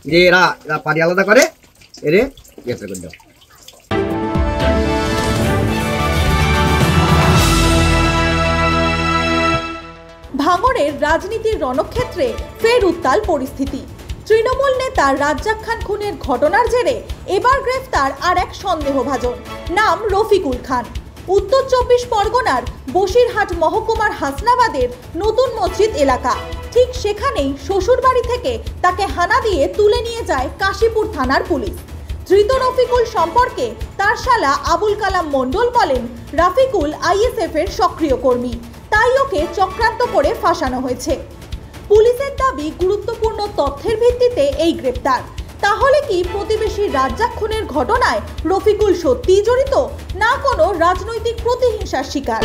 যে এরা পারি আলাদা করে এরে গ্রেপ্তার করে দাও। ভাঙড়ের রাজনীতির রণক্ষেত্রে ফের উত্তাল পরিস্থিতি। তৃণমূল নেতা রাজ্জাক খান খুনের ঘটনার জেরে এবার গ্রেফতার আর এক সন্দেহভাজন, নাম রফিকুল খান। উত্তর 24 পরগনার বসিরহাট মহকুমার হাসনাবাদের নতুন মসজিদ এলাকা, ঠিক সেখানেই শ্বশুরবাড়ি থেকে তাকে হানা দিয়ে তুলে নিয়ে যায় কাশীপুর থানার পুলিশ। ধৃত রফিকুল সম্পর্কে তার শালা আবুল কালাম মণ্ডল বলেন, রফিকুল আইএসএফ এর সক্রিয় কর্মী, তাই ওকে চক্রান্ত করে ফাঁসানো হয়েছে। পুলিশের দাবি, গুরুত্বপূর্ণ তথ্যের ভিত্তিতে এই গ্রেপ্তার। তাহলে কি প্রতিবেশী রাজ্জাক খুনের ঘটনায় রফিকুল সত্যিই জড়িত, না কোনো রাজনৈতিক প্রতিহিংসার শিকার?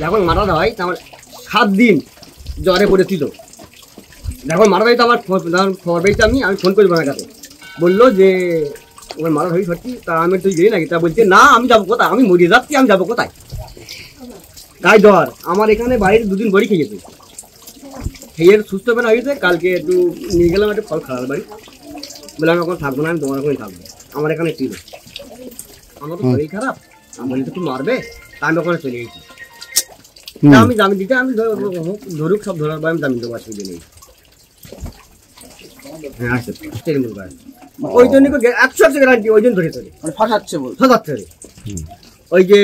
যখন মারা হয় তখন 7 দিন জ্বরে পড়েছিল। যখন মারা হয় তো আমার খবর পেয়েছি আমি ফোন করি আমার কাছে, বললো যে ওর মারা হয়ে সত্যি। তা আমি তুই গেলি নাকি? তা বলছে না, আমি যাবো কোথায়, আমি মরে যাচ্ছি, আমি যাবো কোথায়? তাই জ্বর আমার এখানে বাড়িতে 2 দিন বড়ি খেয়েছে, খেয়ে সুস্থ বেলা হয়েছে। কালকে একটু নিয়ে গেলাম একটা ফল খাওয়ার বাড়ি, বলে আমি এখন থাকবো না, আমি তোমার ওখানে থাকবো, আমার এখানে ছিল। আমার তো শরীর খারাপ, আমার তো একটু মারবে, তা আমি ওখানে চলে গেছি। আমি জামিন দিতে, আমি ধরুক সব ধরার পর আমি জামিন দেবো, অসুবিধা নেই। হ্যাঁ আসছে ওই জন্য 100% গ্যারান্টি, ওই জন্য ধরে চলে ফাঁসাচ্ছে ওই যে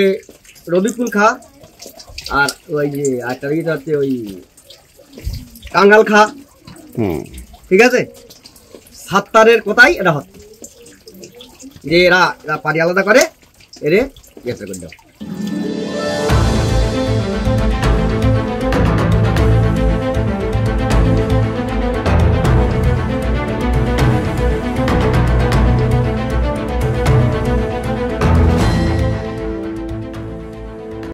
রবিকুল খা আর ওই যে একটা হচ্ছে ওই কাঙ্গাল খা, ঠিক আছে? সাত্তারের কোথায় এটা হচ্ছে যে এরা পারি আলাদা করে এরে গ্রেপ্তার করে দাও।